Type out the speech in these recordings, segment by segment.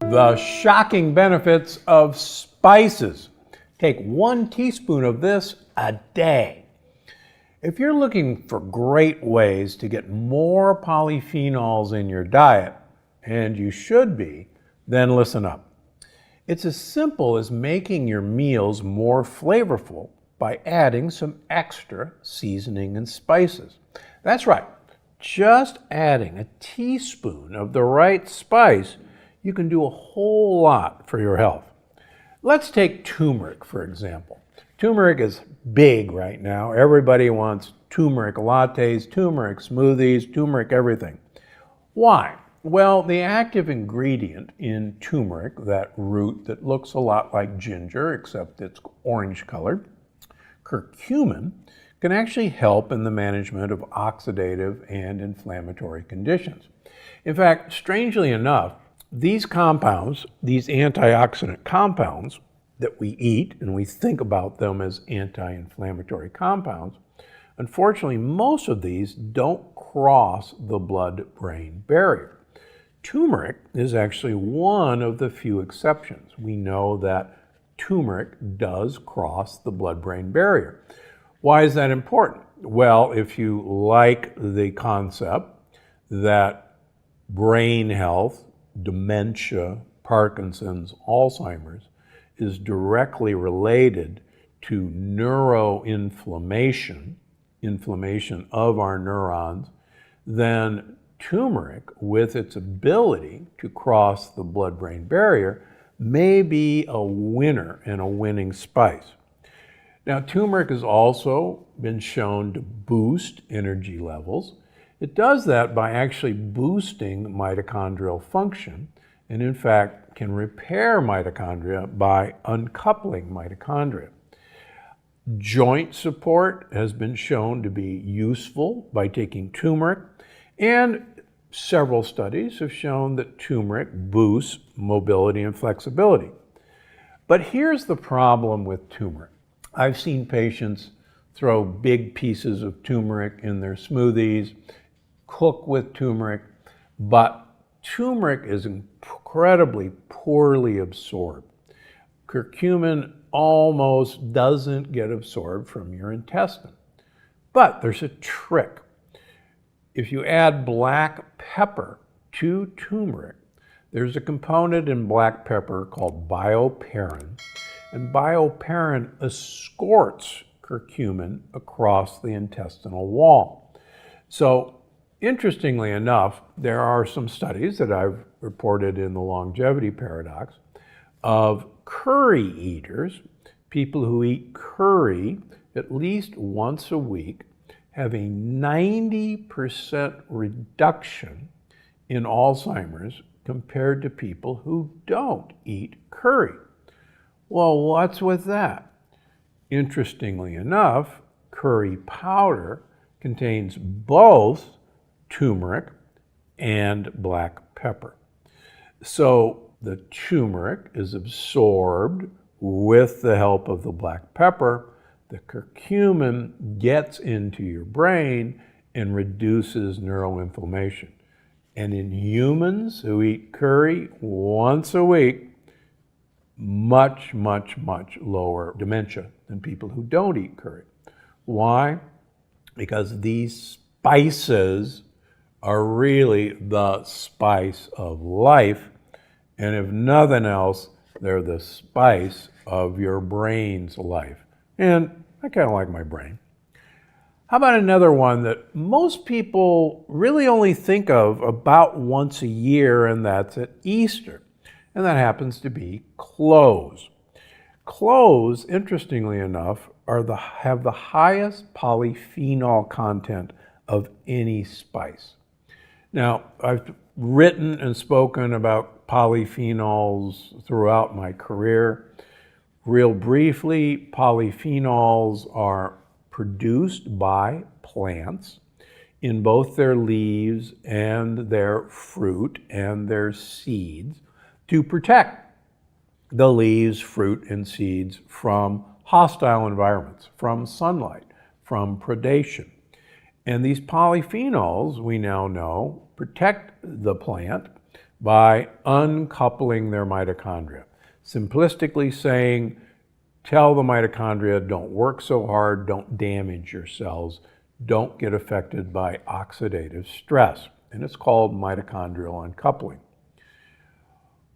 The shocking benefits of spices. Take 1 teaspoon of this a day. If you're looking for great ways to get more polyphenols in your diet, and you should be, then listen up. It's as simple as making your meals more flavorful by adding some extra seasoning and spices. That's right, just adding a teaspoon of the right spice, you can do a whole lot for your health. Let's take turmeric, for example. Turmeric is big right now. Everybody wants turmeric lattes, turmeric smoothies, turmeric everything. Why? Well, the active ingredient in turmeric, that root that looks a lot like ginger, except it's orange colored, curcumin, can actually help in the management of oxidative and inflammatory conditions. In fact, strangely enough, these compounds, these antioxidant compounds that we eat, and we think about them as anti-inflammatory compounds, unfortunately, most of these don't cross the blood-brain barrier. Turmeric is actually one of the few exceptions. We know that turmeric does cross the blood-brain barrier. Why is that important? Well, if you like the concept that brain health, dementia, Parkinson's, Alzheimer's is directly related to neuroinflammation, inflammation of our neurons, then turmeric, with its ability to cross the blood-brain barrier, may be a winner and a winning spice. Now, turmeric has also been shown to boost energy levels. It does that by actually boosting mitochondrial function, and in fact can repair mitochondria by uncoupling mitochondria. Joint support has been shown to be useful by taking turmeric, and several studies have shown that turmeric boosts mobility and flexibility. But here's the problem with turmeric. I've seen patients throw big pieces of turmeric in their smoothies, cook with turmeric, but turmeric is incredibly poorly absorbed. Curcumin almost doesn't get absorbed from your intestine. But there's a trick. If you add black pepper to turmeric, there's a component in black pepper called bioperin, and bioperin escorts curcumin across the intestinal wall. So, interestingly enough, there are some studies that I've reported in the longevity paradox of curry eaters, people who eat curry at least once a week, have a 90% reduction in Alzheimer's compared to people who don't eat curry. Well, what's with that? Interestingly enough, curry powder contains both turmeric and black pepper. So the turmeric is absorbed with the help of the black pepper. The curcumin gets into your brain and reduces neuroinflammation. And in humans who eat curry once a week, much, much, much lower dementia than people who don't eat curry. Why? Because these spices are really the spice of life, and if nothing else, they're the spice of your brain's life. And I kind of like my brain. How about another one that most people really only think of about once a year, and that's at Easter, and that happens to be cloves. Cloves, interestingly enough, have the highest polyphenol content of any spice. Now, I've written and spoken about polyphenols throughout my career. Real briefly, polyphenols are produced by plants in both their leaves and their fruit and their seeds to protect the leaves, fruit, and seeds from hostile environments, from sunlight, from predation. And these polyphenols, we now know, protect the plant by uncoupling their mitochondria. Simplistically saying, tell the mitochondria, don't work so hard, don't damage your cells, don't get affected by oxidative stress. And it's called mitochondrial uncoupling.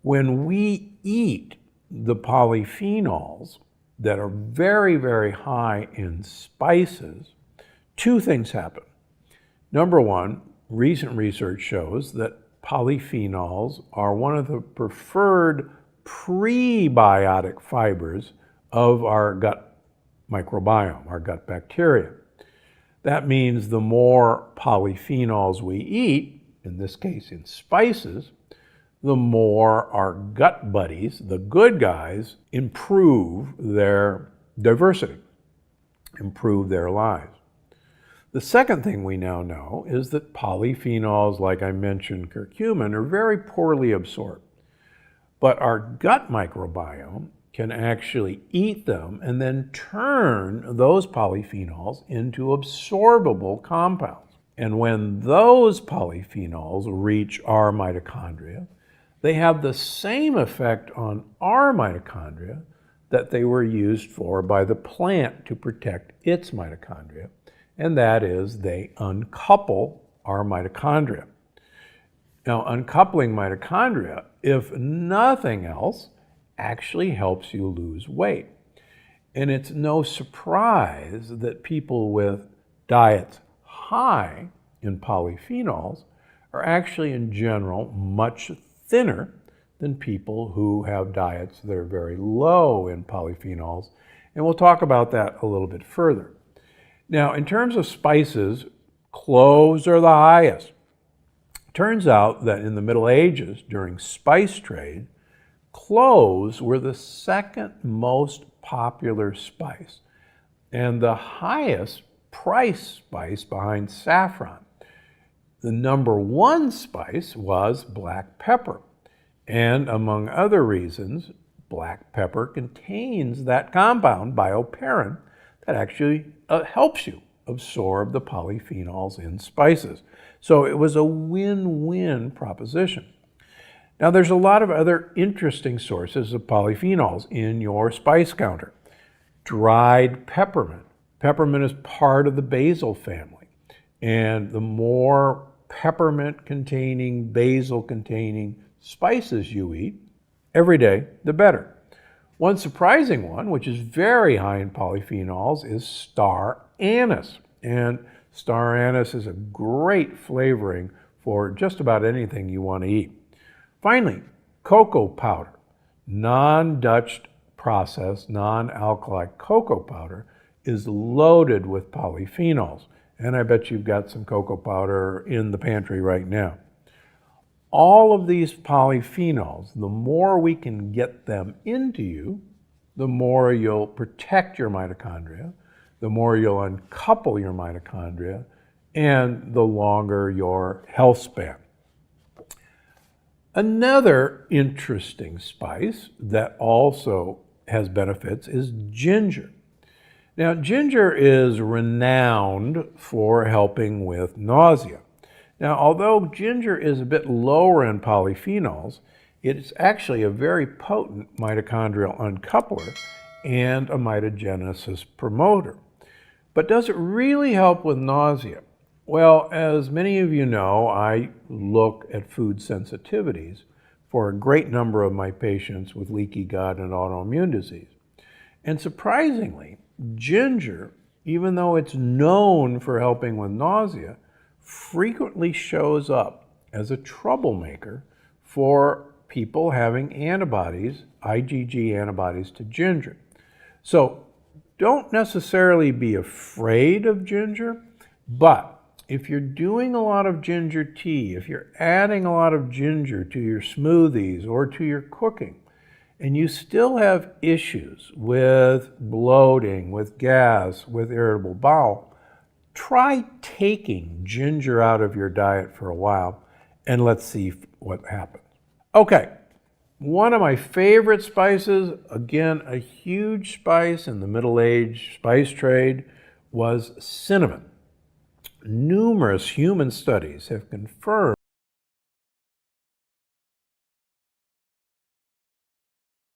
When we eat the polyphenols that are very, very high in spices, two things happen. Number one, recent research shows that polyphenols are one of the preferred prebiotic fibers of our gut microbiome, our gut bacteria. That means the more polyphenols we eat, in this case in spices, the more our gut buddies, the good guys, improve their diversity, improve their lives. The second thing we now know is that polyphenols, like I mentioned, curcumin, are very poorly absorbed. But our gut microbiome can actually eat them and then turn those polyphenols into absorbable compounds. And when those polyphenols reach our mitochondria, they have the same effect on our mitochondria that they were used for by the plant to protect its mitochondria, and that is they uncouple our mitochondria. Now, uncoupling mitochondria, if nothing else, actually helps you lose weight. And it's no surprise that people with diets high in polyphenols are actually in general much thinner than people who have diets that are very low in polyphenols. And we'll talk about that a little bit further. Now, in terms of spices, cloves are the highest. Turns out that in the Middle Ages, during spice trade, cloves were the second most popular spice and the highest price spice behind saffron. The number one spice was black pepper. And among other reasons, black pepper contains that compound, bioperin, that actually helps you absorb the polyphenols in spices. So it was a win-win proposition. Now, there's a lot of other interesting sources of polyphenols in your spice counter. Dried peppermint. Peppermint is part of the basil family. And the more peppermint-containing, basil-containing spices you eat every day, the better. One surprising one, which is very high in polyphenols, is star anise. And star anise is a great flavoring for just about anything you want to eat. Finally, cocoa powder. Non-Dutch processed, non-alkali cocoa powder is loaded with polyphenols. And I bet you've got some cocoa powder in the pantry right now. All of these polyphenols, the more we can get them into you, the more you'll protect your mitochondria, the more you'll uncouple your mitochondria, and the longer your health span. Another interesting spice that also has benefits is ginger. Now, ginger is renowned for helping with nausea. Now, although ginger is a bit lower in polyphenols, it's actually a very potent mitochondrial uncoupler and a mitogenesis promoter. But does it really help with nausea? Well, as many of you know, I look at food sensitivities for a great number of my patients with leaky gut and autoimmune disease. And surprisingly, ginger, even though it's known for helping with nausea, frequently shows up as a troublemaker for people having antibodies, IgG antibodies to ginger. So don't necessarily be afraid of ginger, but if you're doing a lot of ginger tea, if you're adding a lot of ginger to your smoothies or to your cooking, and you still have issues with bloating, with gas, with irritable bowel, try taking ginger out of your diet for a while, and let's see what happens. Okay, one of my favorite spices, again, a huge spice in the Middle Age spice trade, was cinnamon. Numerous human studies have confirmed